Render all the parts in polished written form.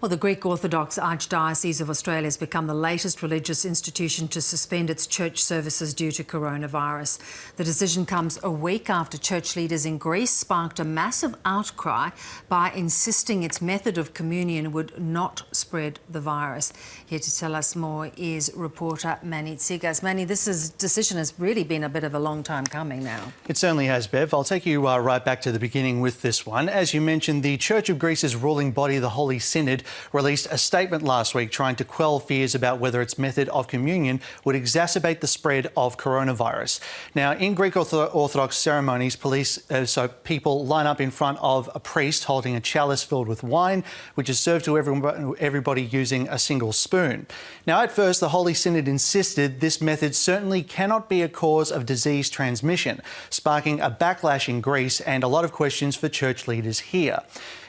Well, the Greek Orthodox Archdiocese of Australia has become the latest religious institution to suspend its church services due to coronavirus. The decision comes a week after church leaders in Greece sparked a massive outcry by insisting its method of communion would not spread the virus. Here to tell us more is reporter Manny Tsigas. Manny, decision has really been a bit of a long time coming now. It certainly has, Bev. I'll take you right back to the beginning with this one. As you mentioned, the Church of Greece's ruling body, the Holy Synod, released a statement last week trying to quell fears about whether its method of communion would exacerbate the spread of coronavirus. Now, in Greek Orthodox ceremonies, people line up in front of a priest holding a chalice filled with wine, which is served to everybody using a single spoon. Now, at first, the Holy Synod insisted this method certainly cannot be a cause of disease transmission, sparking a backlash in Greece and a lot of questions for church leaders here.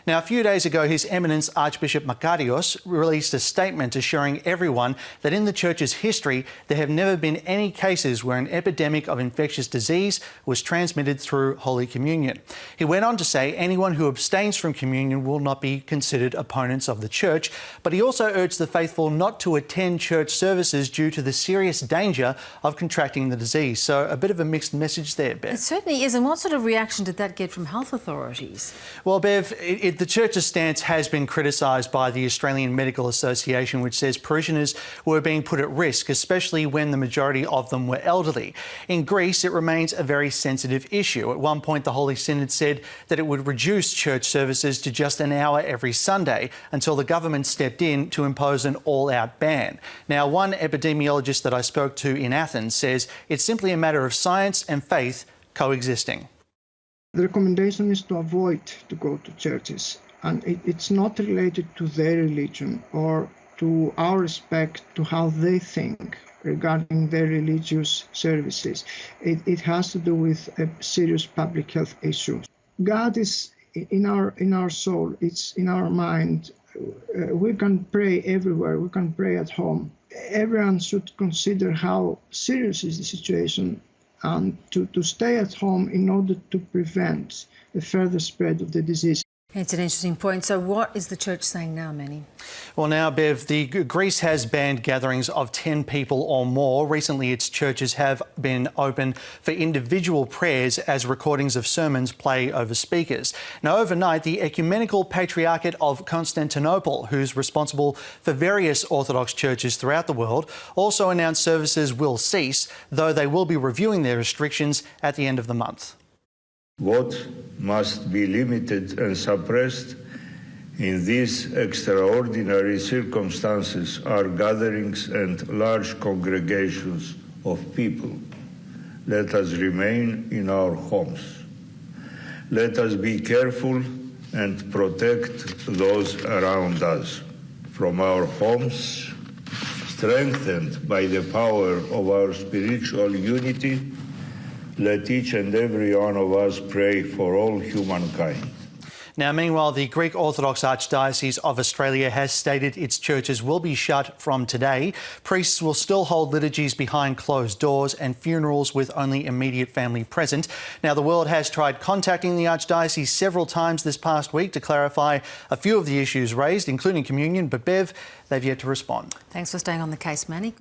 Now, a few days ago, His Eminence Archbishop Makarios released a statement assuring everyone that in the Church's history, there have never been any cases where an epidemic of infectious disease was transmitted through Holy Communion. He went on to say anyone who abstains from communion will not be considered opponents of the Church, but he also urged the faithful not to attend church services due to the serious danger of contracting the disease. So a bit of a mixed message there, Bev. It certainly is. And what sort of reaction did that get from health authorities? Well, Bev, the Church's stance has been criticised by the Australian Medical Association, which says parishioners were being put at risk, especially when the majority of them were elderly. In Greece, it remains a very sensitive issue. At one point, the Holy Synod said that it would reduce church services to just an hour every Sunday until the government stepped in to impose an all-out ban. Now, one epidemiologist that I spoke to in Athens says it's simply a matter of science and faith coexisting. The recommendation is to avoid to go to churches, and it's not related to their religion or to our respect to how they think regarding their religious services. It has to do with a serious public health issue. God is in our soul, it's in our mind. We can pray everywhere, we can pray at home. Everyone should consider how serious is the situation and to stay at home in order to prevent the further spread of the disease. It's an interesting point. So what is the Church saying now, Manny? Well, now, Bev, Greece has banned gatherings of 10 people or more. Recently, its churches have been open for individual prayers as recordings of sermons play over speakers. Now, overnight, the Ecumenical Patriarchate of Constantinople, who's responsible for various Orthodox churches throughout the world, also announced services will cease, though they will be reviewing their restrictions at the end of the month. What must be limited and suppressed in these extraordinary circumstances are gatherings and large congregations of people. Let us remain in our homes. Let us be careful and protect those around us. From our homes, strengthened by the power of our spiritual unity, let each and every one of us pray for all humankind. Now, meanwhile, the Greek Orthodox Archdiocese of Australia has stated its churches will be shut from today. Priests will still hold liturgies behind closed doors and funerals with only immediate family present. Now, the world has tried contacting the Archdiocese several times this past week to clarify a few of the issues raised, including communion, but Bev, they've yet to respond. Thanks for staying on the case, Manny.